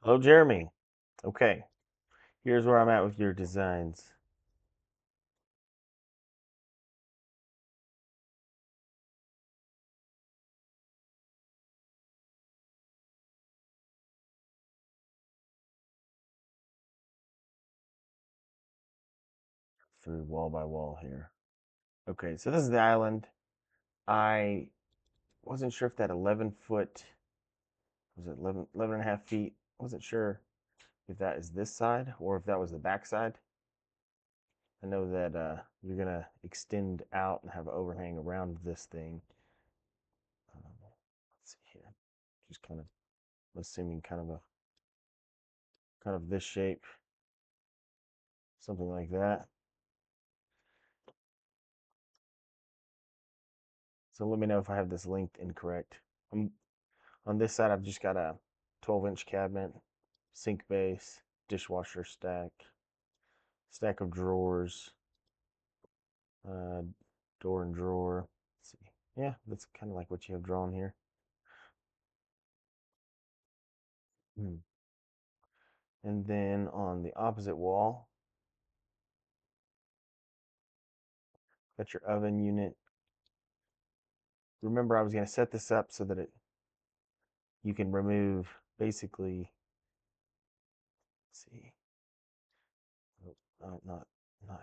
Hello, Jeremy. Okay, here's where I'm at with your designs. Through wall by wall here. Okay, so this is the island. I wasn't sure if that 11 foot, was it 11 and a half feet? I wasn't sure if that is this side or if that was the back side. I know that you're going to extend out and have an overhang around this thing. Let's see here. Just kind of assuming kind of this shape, something like that. So let me know if I have this linked incorrect. On this side, I've just got a 12-inch cabinet, sink base, dishwasher stack of drawers, uh, door and drawer. Let's see. Yeah, that's kind of like what you have drawn here. Hmm. And then on the opposite wall, got your oven unit. Remember, I was going to set this up so that you can remove basically. Let's see. Oh, not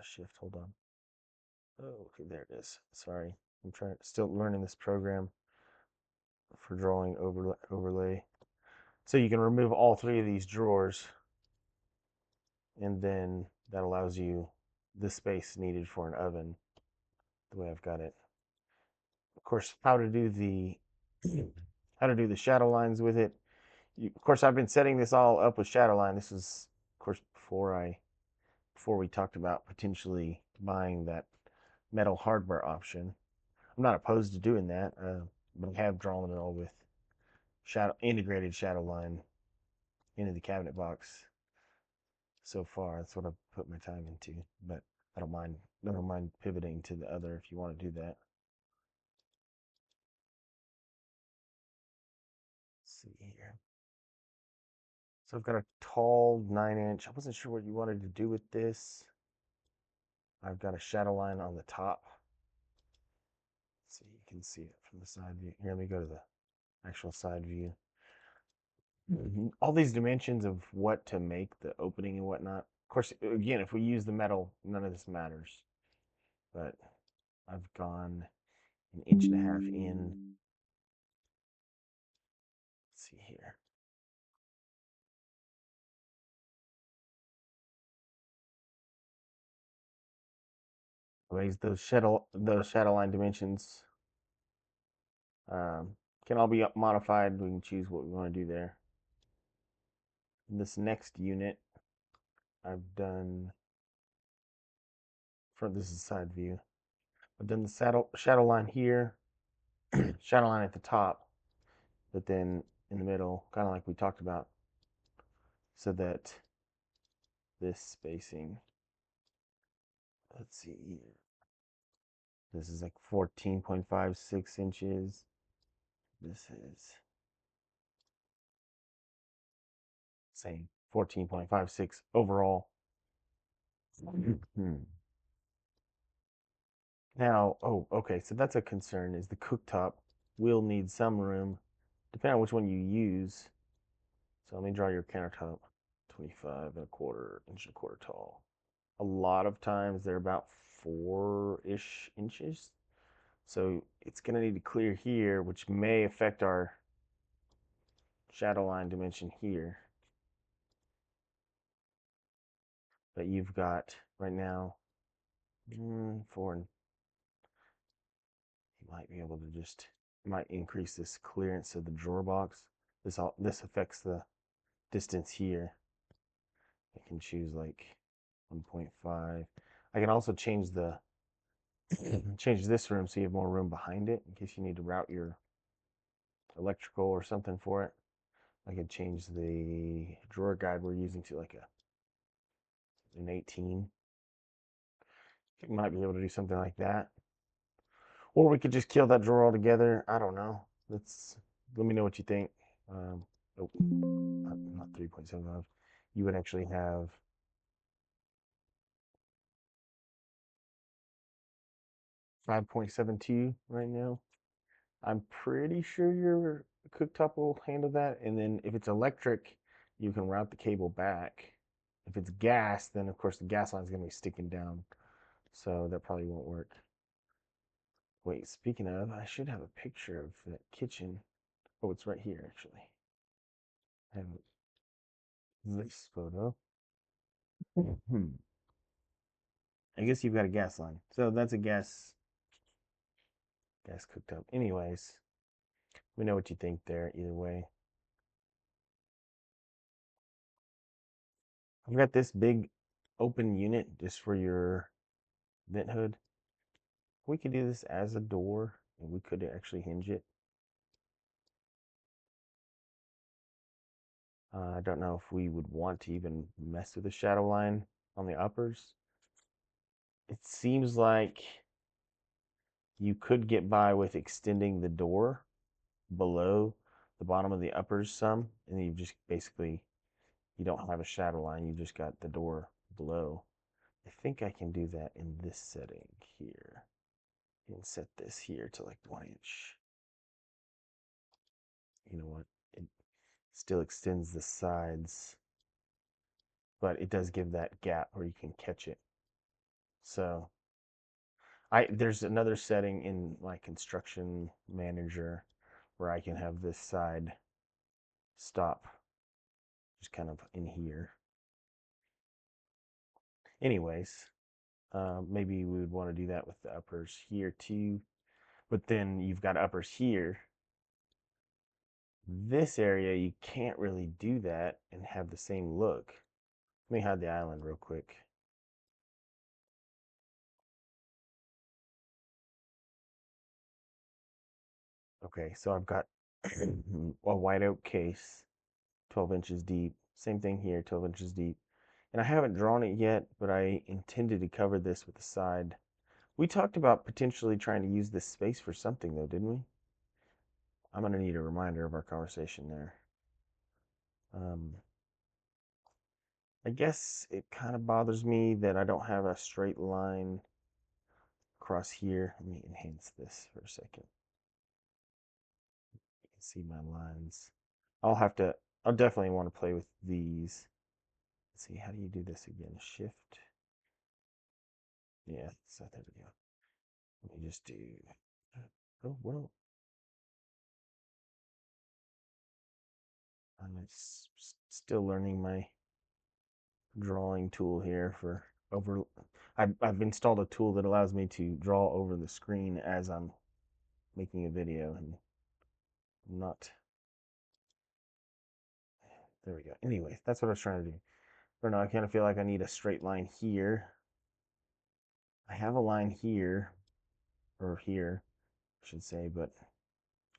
shift. Hold on. Oh, okay, there it is. Sorry, I'm still learning this program for drawing overlay. So you can remove all three of these drawers, and then that allows you the space needed for an oven, the way I've got it. Of course, how to do the shadow lines with it. Of course, I've been setting this all up with shadow line. This was, of course, before we talked about potentially buying that metal hardware option. I'm not opposed to doing that, but I have drawn it all with integrated shadow line into the cabinet box so far. That's what I've put my time into. But I don't mind pivoting to the other if you want to do that. Let's see here. So I've got a tall 9-inch. I wasn't sure what you wanted to do with this. I've got a shadow line on the top. So you can see it from the side view. Here, let me go to the actual side view. All these dimensions of what to make the opening and whatnot. Of course, again, if we use the metal, none of this matters. But I've gone an inch and a half in. Let's see here. Ways those shadow line dimensions um, can all be modified. We can choose what we want to do there. In this next unit, I've done this is side view. I've done the shadow line here, shadow line at the top, but then in the middle, kind of like we talked about, so that this spacing. Let's see here. This is like 14.56 inches. This is same 14.56 overall. Hmm. Now, oh, okay, so that's a concern is the cooktop will need some room, depending on which one you use. So let me draw your countertop, 25 and a quarter, inch and a quarter tall. A lot of times they're about 4-ish inches. So it's gonna need to clear here, which may affect our shadow line dimension here. But you've got right now, 4 and you might be able to just might increase this clearance of the drawer box. This affects the distance here. I can choose like 1.5. I can also change the change this room so you have more room behind it in case you need to route your electrical or something for it. I can change the drawer guide we're using to like an 18. You might be able to do something like that. Or we could just kill that drawer altogether. I don't know. Let me know what you think. Oh, not 3.75, you would actually have 5.72 right now. I'm pretty sure your cooktop will handle that. And then if it's electric, you can route the cable back. If it's gas, then of course the gas line is going to be sticking down. So that probably won't work. Wait, speaking of, I should have a picture of that kitchen. Oh, it's right here actually. I have this photo. Hmm. I guess you've got a gas line. So that's a gas cooktop. Anyways, we know what you think there either way. I've got this big open unit just for your vent hood. We could do this as a door and we could actually hinge it. I don't know if we would want to even mess with the shadow line on the uppers. It seems like you could get by with extending the door below the bottom of the uppers some, and you just basically you don't have a shadow line, you just got the door below. I think I can do that in this setting here. And set this here to like 1 inch. You know what? It still extends the sides, but it does give that gap where you can catch it. So there's another setting in my construction manager where I can have this side stop just kind of in here. Anyways, maybe we would want to do that with the uppers here too. But then you've got uppers here. This area, you can't really do that and have the same look. Let me hide the island real quick. Okay, so I've got a white oak case, 12 inches deep. Same thing here, 12 inches deep. And I haven't drawn it yet, but I intended to cover this with the side. We talked about potentially trying to use this space for something though, didn't we? I'm gonna need a reminder of our conversation there. Um, I guess it kind of bothers me that I don't have a straight line across here. Let me enhance this for a second. You can see my lines. I'll definitely want to play with these. Let's see, how do you do this again? Shift. Yeah, so there we go. Let me just do, oh, well, I'm still learning my drawing tool here for over. I've installed a tool that allows me to draw over the screen as I'm making a video and not. There we go. Anyway, that's what I was trying to do. But now I kind of feel like I need a straight line here. I have a line here, or here, I should say, but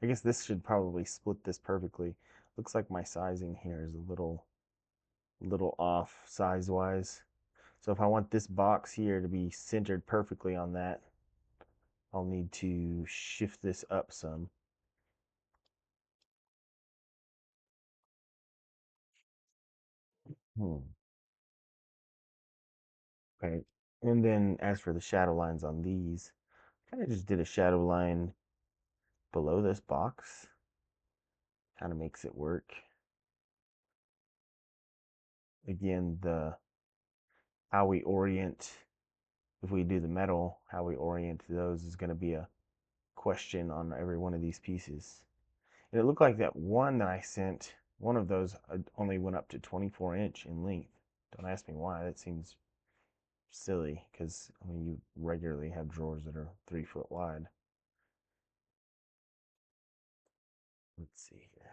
I guess this should probably split this perfectly. Looks like my sizing here is a little off size wise. So if I want this box here to be centered perfectly on that, I'll need to shift this up some. Hmm. Okay. And then as for the shadow lines on these, kind of just did a shadow line below this box. Kind of makes it work. Again, the how we orient, if we do the metal, how we orient those is going to be a question on every one of these pieces. And it looked like that one that I sent, one of those only went up to 24-inch in length. Don't ask me why. That seems silly because I mean you regularly have drawers that are 3 foot wide. Let's see here.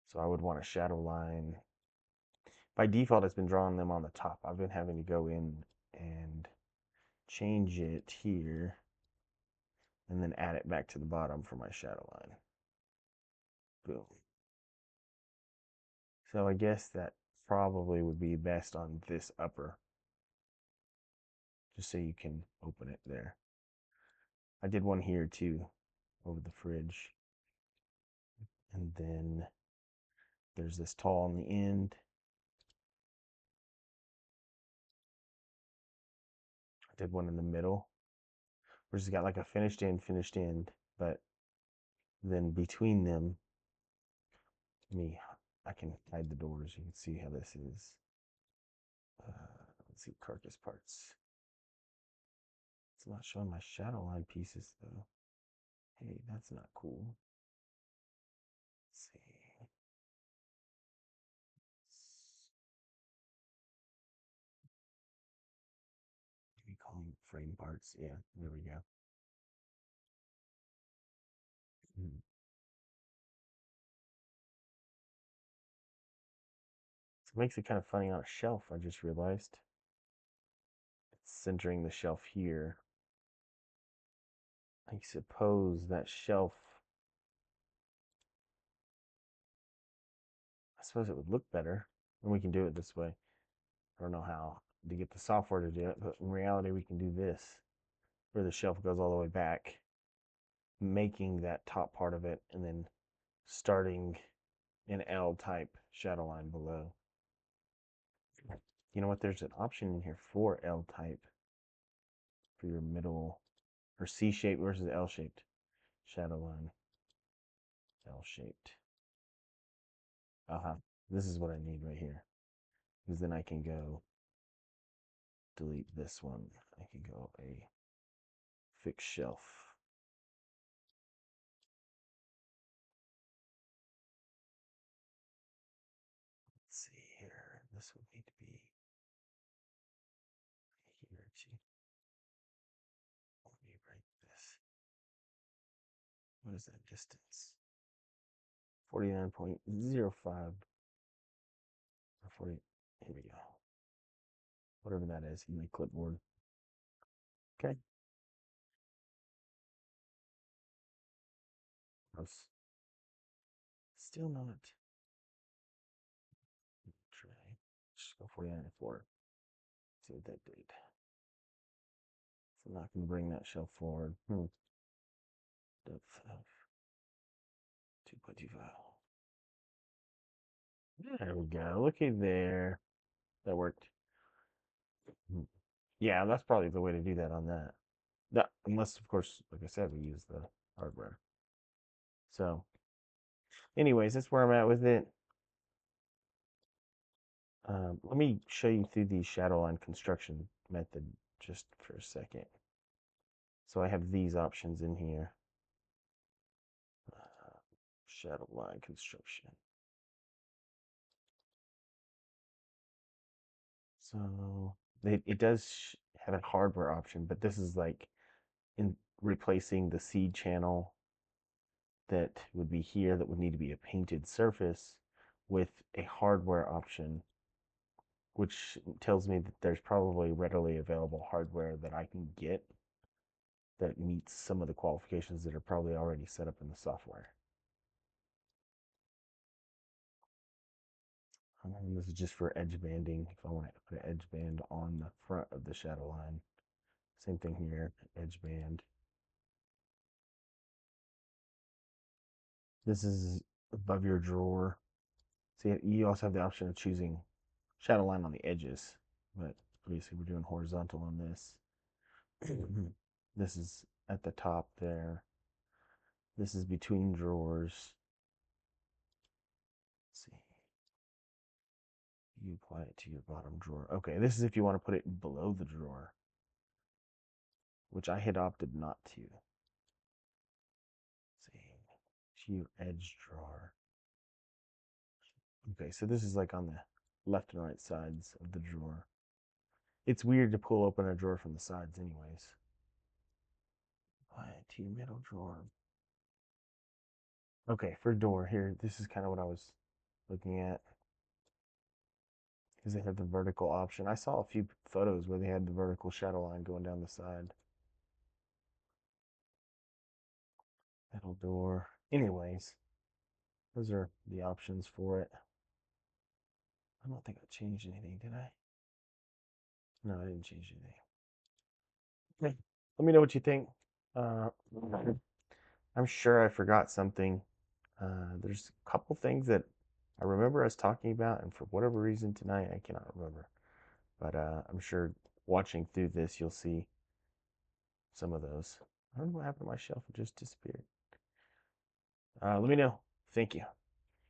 So I would want a shadow line. By default, it's been drawing them on the top. I've been having to go in and change it here and then add it back to the bottom for my shadow line. Boom. So I guess that probably would be best on this upper, just so you can open it there. I did one here too, over the fridge. And then there's this tall on the end. did one in the middle, which has got like a finished end, but then between them, me, I can hide the doors. You can see how this is. Let's see, carcass parts. It's not showing my shadow line pieces though. Hey, that's not cool. Let's see. Maybe call them frame parts. Yeah, there we go. Hmm. So it makes it kind of funny on a shelf, I just realized. It's centering the shelf here. I suppose that shelf, I suppose it would look better, and we can do it this way. I don't know how to get the software to do it, but in reality, we can do this, where the shelf goes all the way back, making that top part of it, and then starting an L type shadow line below. You know what? There's an option in here for L type for your middle, or C shaped versus L shaped shadow line. L shaped. Uh-huh. This is what I need right here. Because then I can go delete this one. I can go a fixed shelf. Let's see here. This would need to be here too. Let me write this. What is that distance? 49.05 or 40. Here we go. Whatever that is in my clipboard. Okay. Gross. Still not. Try. Just go 49.4. See what that did. So I'm not going to bring that shelf forward. Depth of 2.25. There we go. Looky there. That worked. Yeah, that's probably the way to do that on that. That, unless, of course, like I said, we use the hardware. So, anyways, that's where I'm at with it. Let me show you through the shadow line construction method just for a second. So I have these options in here. Shadow line construction. So it does have a hardware option, but this is like in replacing the seed channel that would be here that would need to be a painted surface with a hardware option, which tells me that there's probably readily available hardware that I can get that meets some of the qualifications that are probably already set up in the software. And this is just for edge banding. If I want to put an edge band on the front of the shadow line. Same thing here, edge band. This is above your drawer. See, you also have the option of choosing shadow line on the edges, but obviously we're doing horizontal on this. This is at the top there. This is between drawers. Let's see. You apply it to your bottom drawer. Okay, this is if you want to put it below the drawer, which I had opted not to. Let's see. To your edge drawer. Okay, so this is like on the left and right sides of the drawer. It's weird to pull open a drawer from the sides anyways. Apply it to your middle drawer. Okay, for door here, this is kind of what I was looking at. Because they have the vertical option. I saw a few photos where they had the vertical shadow line going down the side. Metal door. Anyways, those are the options for it. I don't think I changed anything, did I? No, I didn't change anything. Okay. Let me know what you think. Uh, I'm sure I forgot something. There's a couple things that I remember us talking about, and for whatever reason tonight, I cannot remember. But I'm sure watching through this, you'll see some of those. I don't know what happened to my shelf. It just disappeared. Let me know. Thank you.